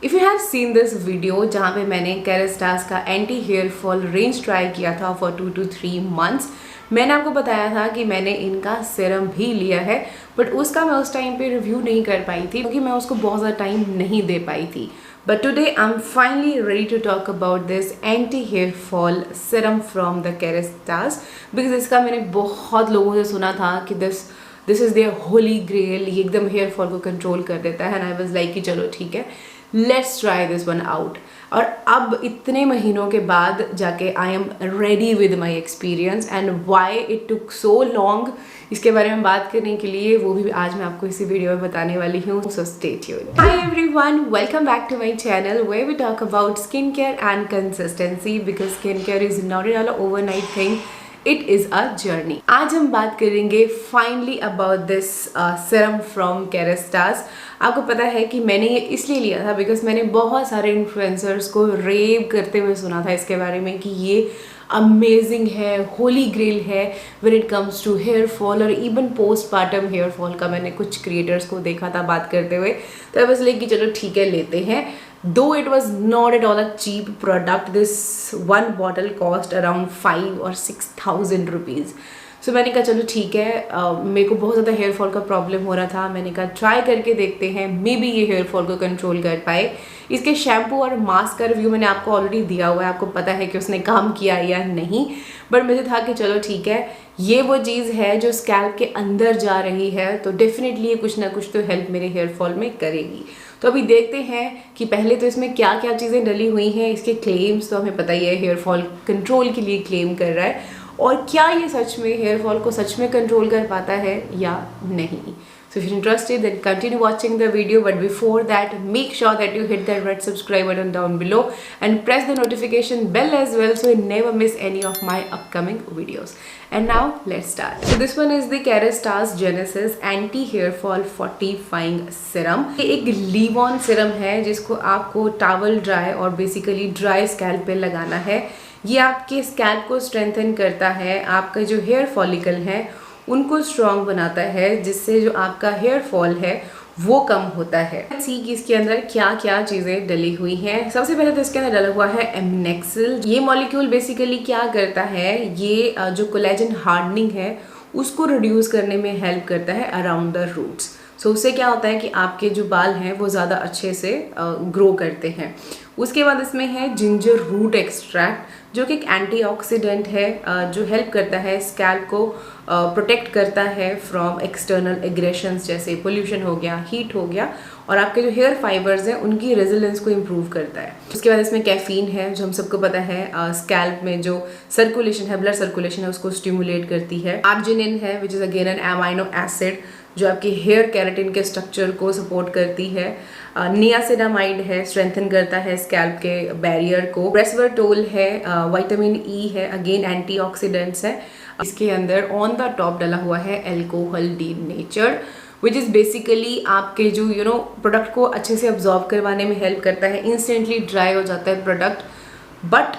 If you have seen this video जहाँ पे मैंने केरेस्टास का anti hair fall range try किया था फॉर 2 to 3 months, मैंने आपको बताया था कि मैंने इनका सीरम भी लिया है, बट उसका मैं उस टाइम पे रिव्यू नहीं कर पाई थी क्योंकि मैं उसको बहुत ज़्यादा टाइम नहीं दे पाई थी. But today I'm finally ready to talk about this anti-hair fall serum from the Kerastase because इसका मैंने बहुत लोगों से सुना था कि this is their holy grail, ये एकदम हेयर फॉल को कंट्रोल कर देता है. एंड आई वाज लाइक कि चलो ठीक है, let's try this one out. और अब इतने महीनों के बाद जाके I am ready with my experience and why it took so long, इसके बारे में बात करने के लिए वो भी आज मैं आपको इसी वीडियो में बताने वाली हूँ. So stay tuned. Hi everyone, welcome back to my channel where we talk about skin care and consistency because skin care is not an overnight thing, it is a journey. आज हम बात करेंगे finally about this serum from Kerastase. आपको पता है कि मैंने ये इसलिए लिया था बिकॉज मैंने बहुत सारे इन्फ्लुएंसर्स को रेव करते हुए सुना था इसके बारे में कि ये अमेजिंग है, होली ग्रेल है when it comes to hair fall और इवन पोस्टपार्टम हेयर फॉल का. मैंने कुछ क्रिएटर्स को देखा था बात करते हुए, तो आई वाज लाइक कि चलो ठीक है लेते हैं. Though it was not at all a cheap product, this one bottle cost around 5 or 6,000 rupees. So मैंने कहा चलो ठीक है, मेरे को बहुत ज़्यादा हेयर फॉल का प्रॉब्लम हो रहा था. मैंने कहा ट्राई करके देखते हैं, मे बी ये हेयर फॉल को कंट्रोल कर पाए. इसके शैम्पू और मास्क का रिव्यू मैंने आपको ऑलरेडी दिया हुआ है, आपको पता है कि उसने काम किया या नहीं. बट मुझे था कि चलो ठीक है, ये वो चीज़ है जो स्कैल्प के अंदर जा रही है, तो डेफिनेटली ये कुछ ना कुछ तो हेल्प मेरे हेयर फॉल में करेगी. तो अभी देखते हैं कि पहले तो इसमें क्या क्या चीज़ें डली हुई हैं. इसके क्लेम्स तो हमें पता ही है, हेयर फॉल कंट्रोल के लिए क्लेम कर रहा है, और क्या ये सच में हेयर फॉल को सच में कंट्रोल कर पाता है या नहीं. So if you're interested, then continue watching the video. But before that, make sure that you hit that red subscribe button down below and press the notification bell as well, so you never miss any of my upcoming videos. And now let's start. So this one is the Kerastase Genesis Anti Hair Fall Fortifying Serum. ये एक leave-on serum है जिसको आपको towel dry और basically dry scalp पे लगाना है. ये आपके स्कैल्प को स्ट्रेंथन करता है, आपका जो हेयर फॉलिकल है उनको स्ट्रॉन्ग बनाता है, जिससे जो आपका हेयर फॉल है वो कम होता है. सी कि इसके अंदर क्या क्या चीज़ें डली हुई हैं. सबसे पहले तो इसके अंदर डला हुआ है एमनेक्सिल. ये मॉलिक्यूल बेसिकली क्या करता है, ये जो कोलेजन हार्डनिंग है उसको रिड्यूस करने में हेल्प करता है अराउंड द रूट्स. सो उससे क्या होता है कि आपके जो बाल हैं वो ज़्यादा अच्छे से ग्रो करते हैं. उसके बाद इसमें है जिंजर रूट एक्सट्रैक्ट, जो कि एक एंटीऑक्सीडेंट है, जो हेल्प करता है स्कैल्प को प्रोटेक्ट करता है फ्रॉम एक्सटर्नल एग्रेशंस जैसे पोल्यूशन हो गया, हीट हो गया, और आपके जो हेयर फाइबर्स हैं उनकी रेजिलेंस को इम्प्रूव करता है. उसके बाद इसमें कैफीन है, जो हम सबको पता है स्कैल्प में जो सर्कुलेशन है, ब्लड सर्कुलेशन है, उसको स्टिमुलेट करती है. आर्जिनिन है which is again an amino acid जो आपके हेयर केराटिन के स्ट्रक्चर को सपोर्ट करती है. नियासिनामाइड है, स्ट्रेंथन करता है स्कैल्प के बैरियर को. रेस्वरटोल है, विटामिन ई है, अगेन एंटीऑक्सीडेंट्स है. इसके अंदर ऑन द टॉप डला हुआ है alcohol denature which is basically आपके जो प्रोडक्ट को अच्छे से अब्जॉर्ब करवाने में हेल्प करता है. इंस्टेंटली ड्राई हो जाता है product, but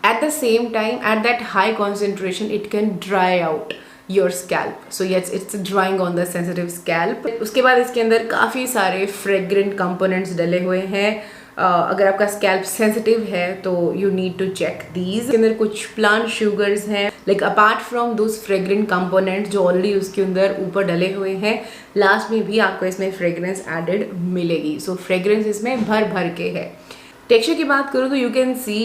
at the same time at that high concentration it can dry out your scalp. So yes, it's drawing on the sensitive scalp. उसके बाद इसके अंदर काफ़ी सारे फ्रेग्रेंट कंपोनेंट्स डले हुए हैं. अगर आपका स्कैल्प सेंसिटिव है तो you need to check these. इसके अंदर कुछ प्लांट शुगर्स हैं, like apart from those fragrant components जो ऑलरेडी उसके अंदर ऊपर डले हुए हैं, लास्ट में भी आपको इसमें फ्रेग्रेंस एडेड मिलेगी. सो फ्रेग्रेंस इसमें भर भर के है. टेक्सचर की बात करूँ तो you can see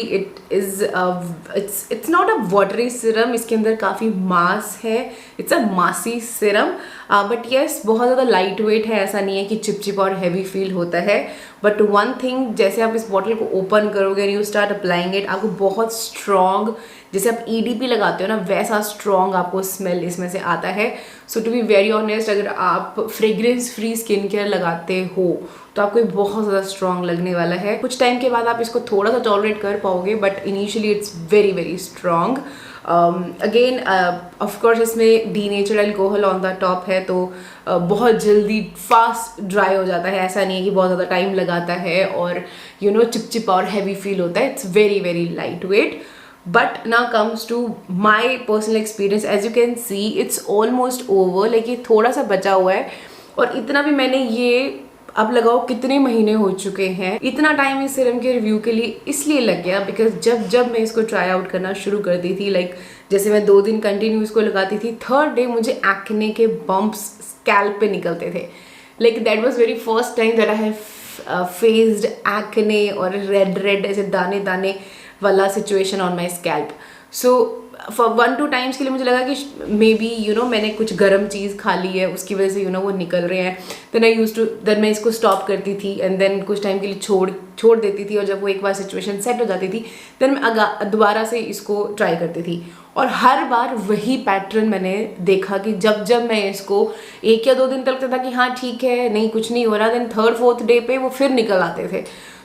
it's not a watery serum. इसके अंदर काफ़ी मास है, इट्स अ मासी सीरम, बट येस बहुत ज़्यादा लाइट वेट है. ऐसा नहीं है कि चिपचिप और हैवी फील होता है. बट वन थिंग, जैसे आप इस बॉटल को ओपन करोगे and you start applying it, आपको बहुत स्ट्रॉन्ग, जैसे आप EDP लगाते हो ना वैसा स्ट्रॉन्ग आपको स्मेल इसमें से आता है. सो टू बी वेरी ऑनेस्ट, अगर आप फ्रेग्रेंस फ्री स्किन केयर लगाते हो तो आपको ये बहुत ज़्यादा स्ट्रॉन्ग लगने वाला है. कुछ टाइम के बाद आप इसको थोड़ा सा टॉलरेट कर पाओगे, but initially it's very very strong. Again of course इसमें denature alcohol on the top है, तो बहुत जल्दी फास्ट ड्राई हो जाता है. ऐसा नहीं है कि बहुत ज़्यादा टाइम लगाता है और चिपचिप और हैवी फील होता है. It's very very light weight. But now comes to my personal experience. As you can see, it's almost over. like ये थोड़ा सा बचा हुआ है, और इतना भी मैंने ये अब लगाओ कितने महीने हो चुके हैं। इतना टाइम इस सीरम के रिव्यू के लिए इसलिए लग गया बिकॉज जब मैं इसको ट्राई आउट करना शुरू करती थी, लाइक जैसे मैं 2 दिन कंटिन्यू इसको लगाती थी, थर्ड डे मुझे एक्ने के बम्प्स स्कैल्प पे निकलते थे। Like that was very first time that I have faced acne और रेड ऐसे दाने दाने वाला situation on my scalp. So for 1-2 times के लिए मुझे लगा कि मे बी मैंने कुछ गर्म चीज़ खा ली है, उसकी वजह से वो निकल रहे हैं। देन मैं इसको स्टॉप करती थी एंड देन कुछ टाइम के लिए छोड़ देती थी, और जब वो एक बार सिचुएशन सेट हो जाती थी देन मैं दोबारा से इसको ट्राई करती थी। और हर बार वही पैटर्न मैंने देखा कि जब मैं इसको 1 या 2 दिन तक लगता था कि हाँ ठीक है, नहीं कुछ नहीं हो रहा, देन 3rd-4th डे पे वो फिर निकल आते थे।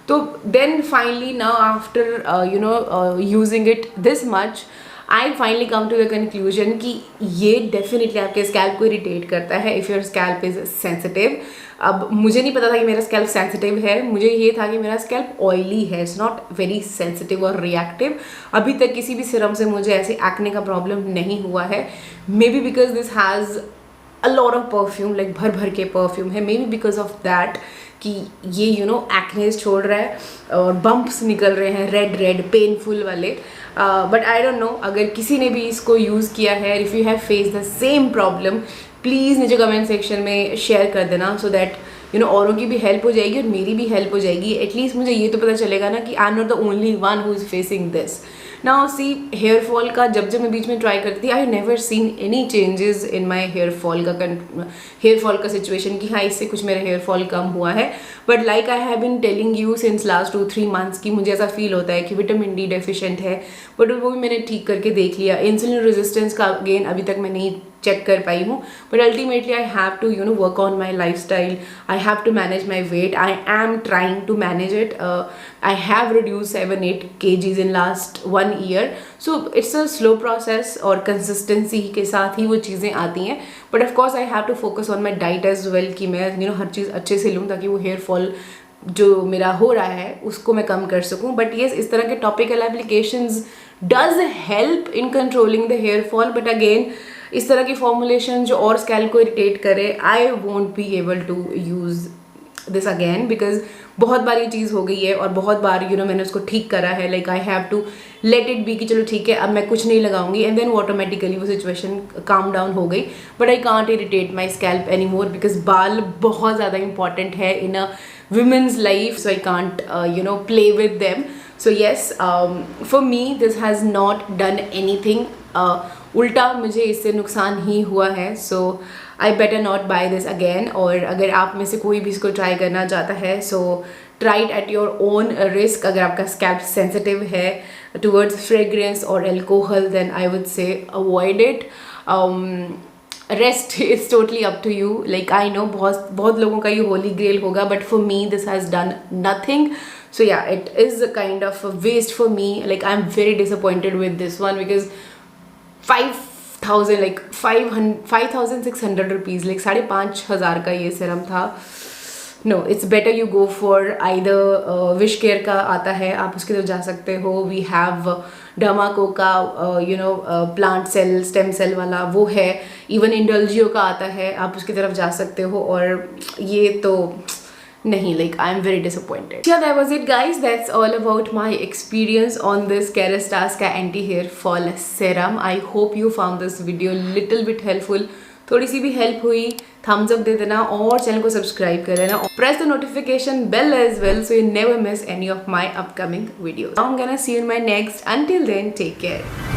तो then finally now after using it this much, I finally come to the conclusion कि ये डेफिनेटली आपके स्कैल्प को इरिटेट करता है if your scalp is sensitive. अब मुझे नहीं पता था कि मेरा स्कैल्प सेंसिटिव है, मुझे ये था कि मेरा स्कैल्प ऑयली है, इट्स नॉट वेरी सेंसिटिव और रिएक्टिव। अभी तक किसी भी सीरम से मुझे ऐसे एक्ने का प्रॉब्लम नहीं हुआ है। May be because this has a lot of perfume, like भर के परफ्यूम है, may be because of that कि ये एक्नेस छोड़ रहा है और बम्प्स निकल रहे हैं रेड पेनफुल वाले। बट आई डोंट नो, अगर किसी ने भी इसको यूज़ किया है, if you have face the same problem, please नीचे कमेंट सेक्शन में शेयर कर देना, सो दैट औरों की भी हेल्प हो जाएगी और मेरी भी हेल्प हो जाएगी। एटलीस्ट मुझे ये तो पता चलेगा ना कि I am not the only one who is facing this. Now see, hair fall का जब मैं बीच में ट्राई करती थी, I never seen any changes in my hair fall का सिचुएशन कि हाँ इससे कुछ मेरा हेयर फॉल कम हुआ है। But like I have been telling you since last 2-3 months कि मुझे ऐसा फील होता है कि विटामिन डी डेफिशिएंट है, बट वो भी मैंने ठीक करके देख लिया। इंसुलिन रेजिस्टेंस का अगेन अभी तक मैं नहीं चेक कर पाई हूँ, but ultimately I have to work on my lifestyle, I have to manage my weight, I am trying to manage it. I have reduce 7-8 kgs in last 1 year, so it's a slow process और consistency के साथ ही वो चीज़ें आती हैं। But of course I have to focus on my diet as well कि मैं हर चीज़ अच्छे से लूँ ताकि वो हेयर फॉल जो मेरा हो रहा है उसको मैं कम कर सकूँ। बट येस, इस तरह के topical applications does help in controlling the hair fall, but again इस तरह की फॉर्मुलेशन जो और स्कैल्प को इरिटेट करे, I won't be able to use this again because बहुत बार ये चीज़ हो गई है और बहुत बार मैंने उसको ठीक करा है। Like I have to let it be कि चलो ठीक है अब मैं कुछ नहीं लगाऊंगी, एंड देन वो ऑटोमेटिकली वो सिचुएशन काम डाउन हो गई। But I can't irritate my scalp any more because बाल बहुत ज़्यादा इंपॉर्टेंट है इन अ women's life, so I can't play with them. So yes, for me this has not done anything, उल्टा मुझे इससे नुकसान ही हुआ है। So I better not buy this again. और अगर आप में से कोई भी इसको ट्राई करना चाहता है, so try it at your own risk. अगर आपका स्कैल्प सेंसिटिव है टूवर्ड्स फ्रेग्रेंस और alcohol, then I would say avoid it. Rest is totally up to you. Like I know बहुत लोगों का ये होली ग्रेल होगा, but for me this has done nothing. So yeah, it is a kind of a waste for me. Like I'm very disappointed with this one because 5,000 like 5,600 rupees, like 5,500 का ये serum था। No, it's better you go for either wish care का आता है, आप उसकी तरफ जा सकते हो। We have डमाको का प्लांट सेल स्टेम सेल वाला वो है, इवन इंडल्जियो का आता है, आप उसकी तरफ जा सकते हो। और ये तो नहीं, like I'm very disappointed. Yeah, that was it guys. That's all about my experience on this Kerastase का anti hair fall serum. I hope you found this video little bit helpful. थोड़ी सी भी हेल्प हुई, thumbs up दे देना और channel को subscribe कर लेना। Press the notification bell as well so you never miss any of my upcoming videos. Now I'm gonna see you in my next. Until then, take care.